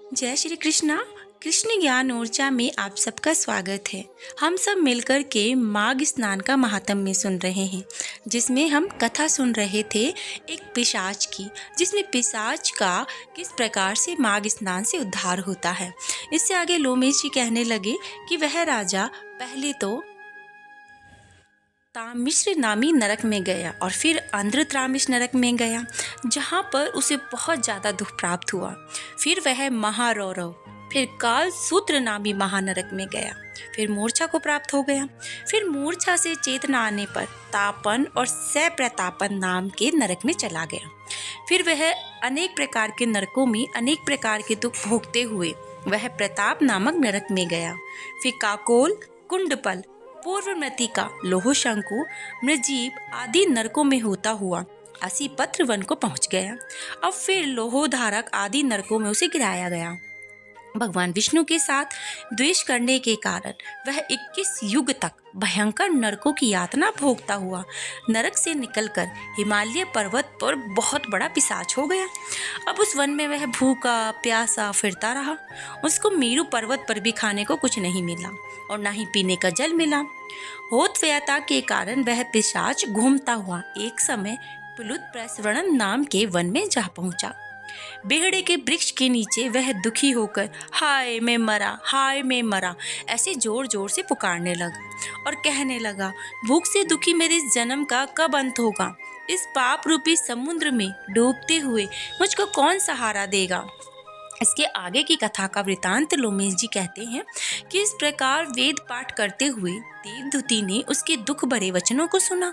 जय श्री कृष्णा। कृष्ण ज्ञान ऊर्जा में आप सबका स्वागत है। हम सब मिलकर के माघ स्नान का महात्म्य सुन रहे हैं, जिसमें हम कथा सुन रहे थे एक पिशाच की, जिसमें पिशाच का किस प्रकार से माघ स्नान से उद्धार होता है। इससे आगे लोमेश जी कहने लगे कि वह राजा पहले तो तामिश्र नामी नरक में गया और फिर अंध्रत्रामिश नरक में गया, जहाँ पर उसे बहुत ज़्यादा दुख प्राप्त हुआ। फिर वह महारौरव, फिर काल सूत्र नामी महानरक में गया, फिर मूर्छा को प्राप्त हो गया। फिर मूर्छा से चेतना आने पर तापन और सप्रतापन नाम के नरक में चला गया। फिर वह अनेक प्रकार के नरकों में अनेक प्रकार के दुख भोगते हुए वह प्रताप नामक नरक में गया। फिर काकोल, कुंडपल, पूर्वमृतिका, लोहशंकु, मृजीब आदि नरकों में होता हुआ असी पत्र वन को पहुंच गया। अब फिर लोहोधारक आदि नरकों में उसे गिराया गया। भगवान विष्णु के साथ द्वेष करने के कारण वह 21 युग तक भयंकर नरकों की यातना भोगता हुआ नरक से निकलकर हिमालय पर्वत पर बहुत बड़ा पिशाच हो गया। अब उस वन में वह भूखा प्यासा फिरता रहा। उसको मेरु पर्वत पर भी खाने को कुछ नहीं मिला और ना ही पीने का जल मिला। होतव्यता के कारण वह पिशाच घूमता हुआ एक समय पुलुत प्रसवरण नाम के वन में जा पहुंचा। बेहड़े के वृक्ष के नीचे वह दुखी होकर हाय मैं मरा, हाय मैं मरा ऐसे जोर जोर से पुकारने लगा और कहने लगा, भूख से दुखी मेरे इस जन्म का कब अंत होगा। इस पाप रूपी समुद्र में डूबते हुए मुझको कौन सहारा देगा। इसके आगे की कथा का वृतांत लोमेश जी कहते हैं कि इस प्रकार वेद पाठ करते हुए देवदूती ने उसके दुख भरे वचनों को सुना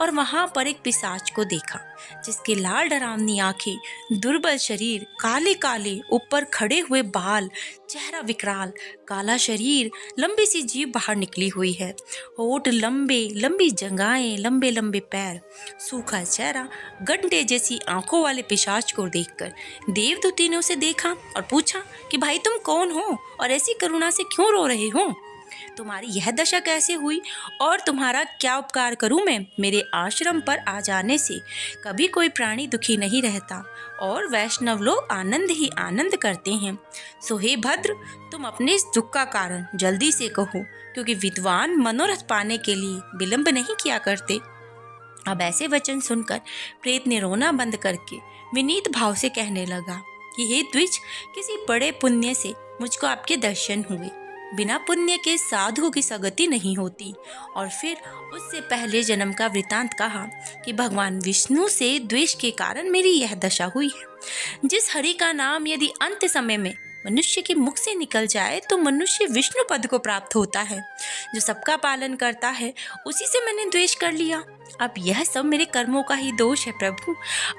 और वहां पर एक पिशाच को देखा, जिसके लाल डरावनी आंखें, दुर्बल शरीर, काले काले ऊपर खड़े हुए बाल, चेहरा विकराल, काला शरीर, लंबी सी जीभ बाहर निकली हुई है, होठ लंबे, लंबी जंघाएं, लंबे लंबे पैर, सूखा चेहरा, गड्ढे जैसी आंखों वाले पिशाच को देखकर देवदूती ने उसे देखा और पूछा कि भाई तुम कौन हो और ऐसी करुणा से क्यों रो रहे हो। तुम्हारी यह दशा कैसे हुई और तुम्हारा क्या उपकार करूं मैं। मेरे आश्रम पर आ जाने से कभी कोई प्राणी दुखी नहीं रहता और वैष्णव लोग आनंद ही आनंद करते हैं। सो हे भद्र, तुम अपने इस दुख का कारण जल्दी से कहो, क्योंकि विद्वान मनोरथ पाने के लिए विलंब नहीं किया करते। अब ऐसे वचन सुनकर प्रेत ने रोना बंद करके विनीत भाव से कहने लगा कि हे द्विज, किसी बड़े पुण्य से मुझको आपके दर्शन हुए। बिना पुण्य के साधु की सगति नहीं होती। और फिर उससे पहले जन्म का वृतांत कहा कि भगवान विष्णु से द्वेष के कारण मेरी यह दशा हुई है। जिस हरि का नाम यदि अंत समय में मनुष्य के मुख से निकल जाए तो मनुष्य विष्णु पद को प्राप्त होता है। जो सबका पालन करता है उसी से मैंने द्वेष कर लिया। अब यह सब मेरे कर्मों का ही दोष है प्रभु।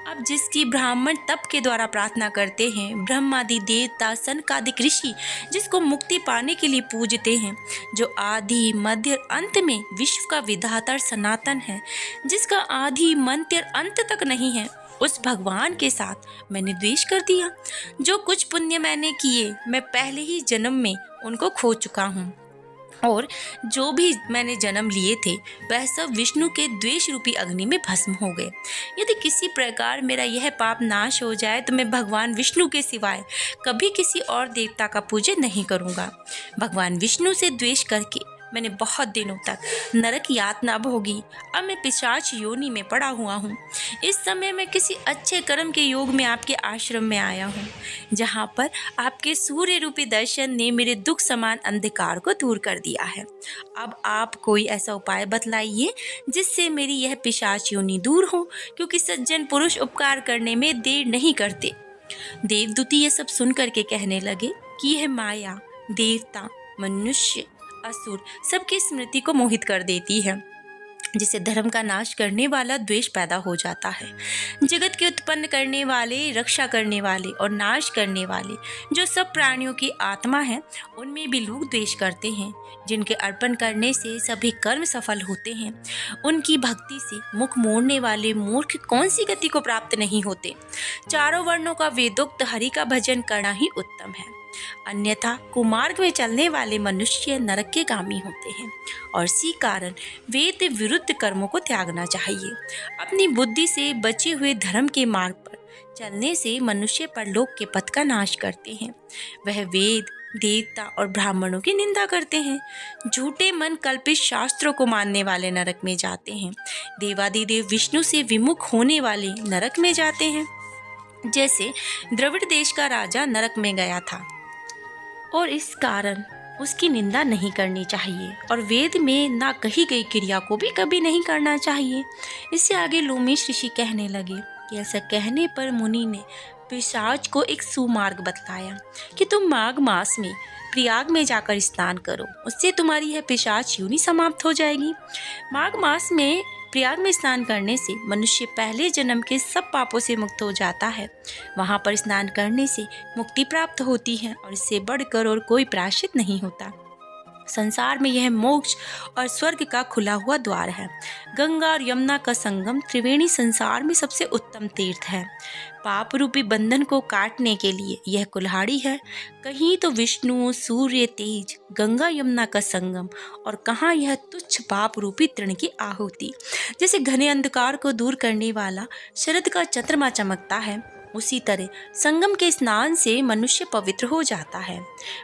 अब जिसकी ब्राह्मण तप के द्वारा प्रार्थना करते हैं, ब्रह्मादि देवता, सनकादिक ऋषि जिसको मुक्ति पाने के लिए पूजते हैं, जो आदि मध्य अंत में विश्व का विधाता सनातन है, जिसका आदि मध्य अंत तक नहीं है, उस भगवान के साथ मैंने द्वेष कर दिया। जो कुछ पुण्य मैंने किए मैं पहले ही जन्म में उनको खो चुका हूँ और जो भी मैंने जन्म लिए थे वह सब विष्णु के द्वेष रूपी अग्नि में भस्म हो गए। यदि किसी प्रकार मेरा यह पाप नाश हो जाए तो मैं भगवान विष्णु के सिवाय कभी किसी और देवता का पूजन नहीं करूँगा। भगवान विष्णु से द्वेष करके मैंने बहुत दिनों तक नरक यातना भोगी। अब मैं पिशाच योनि में पड़ा हुआ हूँ। इस समय मैं किसी अच्छे कर्म के योग में आपके आश्रम में आया हूँ, जहाँ पर आपके सूर्य रूपी दर्शन ने मेरे दुख समान अंधकार को दूर कर दिया है। अब आप कोई ऐसा उपाय बतलाइए जिससे मेरी यह पिशाच योनि दूर हो, क्योंकि सज्जन पुरुष उपकार करने में देर नहीं करते। देवदूती ये सब सुन करके कहने लगे कि यह माया देवता, मनुष्य, असुर सबकी स्मृति को मोहित कर देती है, जिससे धर्म का नाश करने वाला द्वेष पैदा हो जाता है। जगत के उत्पन्न करने वाले, रक्षा करने वाले और नाश करने वाले जो सब प्राणियों की आत्मा है, उनमें भी लोग द्वेष करते हैं। जिनके अर्पण करने से सभी कर्म सफल होते हैं, उनकी भक्ति से मुख मोड़ने वाले मूर्ख कौन सी गति को प्राप्त नहीं होते। चारों वर्णों का वेदोक्त हरि का भजन करना ही उत्तम है, अन्यथा कुमार्ग में चलने वाले मनुष्य नरक के गामी होते हैं और इसी कारण वेद विरुद्ध कर्मों को त्यागना चाहिए। अपनी बुद्धि से बचे हुए धर्म के मार्ग पर चलने से मनुष्य परलोक के पथ का नाश करते हैं। वह वेद, देवता और ब्राह्मणों की निंदा करते हैं। झूठे मन कल्पित शास्त्रों को मानने वाले नरक में जाते हैं। देवादिदेव विष्णु से विमुख होने वाले नरक में जाते हैं। जैसे द्रविड़ देश का राजा नरक में गया था और इस कारण उसकी निंदा नहीं करनी चाहिए और वेद में ना कही गई क्रिया को भी कभी नहीं करना चाहिए। इससे आगे लोमेश ऋषि कहने लगे कि ऐसा कहने पर मुनि ने पिशाच को एक सुमार्ग बतलाया कि तुम माघ मास में प्रयाग में जाकर स्नान करो, उससे तुम्हारी यह पिशाच यूं ही समाप्त हो जाएगी। माघ मास में प्रयाग में स्नान करने से मनुष्य पहले जन्म के सब पापों से मुक्त हो जाता है। वहाँ पर स्नान करने से मुक्ति प्राप्त होती है और इससे बढ़कर और कोई प्रायश्चित नहीं होता। संसार में यह मोक्ष और स्वर्ग का खुला हुआ द्वार है। गंगा और यमुना का संगम त्रिवेणी संसार में सबसे उत्तम तीर्थ है। पाप रूपी बंधन को काटने के लिए यह कुल्हाड़ी है। कहीं तो विष्णु, सूर्य, तेज, गंगा यमुना का संगम और कहाँ यह तुच्छ पाप रूपी तृण की आहुति। जैसे घने अंधकार को दूर करने वाला शरद का चंद्रमा चमकता है, उसी तरह संगम के स्नान से मनुष्य पवित्र हो जाता है।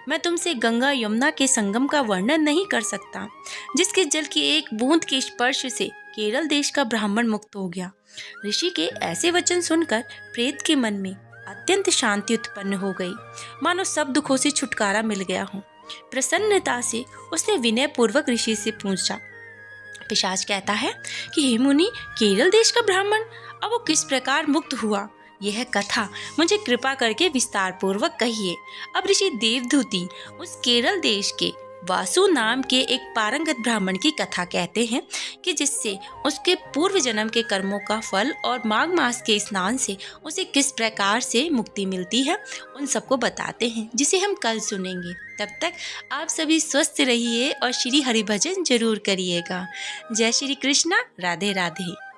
मैं तुमसे गंगा यमुना के संगम का वर्णन नहीं कर सकता, जिसके जल की एक बूंद के स्पर्श से केरल देश का ब्राह्मण मुक्त हो गया। ऋषि के ऐसे वचन सुनकर प्रेत के मन में अत्यंत शांति उत्पन्न हो गई, मानो सब दुखों से छुटकारा मिल गया हो। प्रसन्नता से उसने विनय पूर्वक ऋषि से पूछा। पिशाच कहता है कि हे मुनि, केरल देश का ब्राह्मण अब वो किस प्रकार मुक्त हुआ, यह कथा मुझे कृपा करके विस्तार पूर्वक कहिए। अब ऋषि देवदूति उस केरल देश के वासु नाम के एक पारंगत ब्राह्मण की कथा कहते हैं कि जिससे उसके पूर्व जन्म के कर्मों का फल और माघ मास के स्नान से उसे किस प्रकार से मुक्ति मिलती है, उन सबको बताते हैं, जिसे हम कल सुनेंगे। तब तक आप सभी स्वस्थ रहिए और श्री हरि भजन जरूर करिएगा। जय श्री कृष्णा। राधे राधे।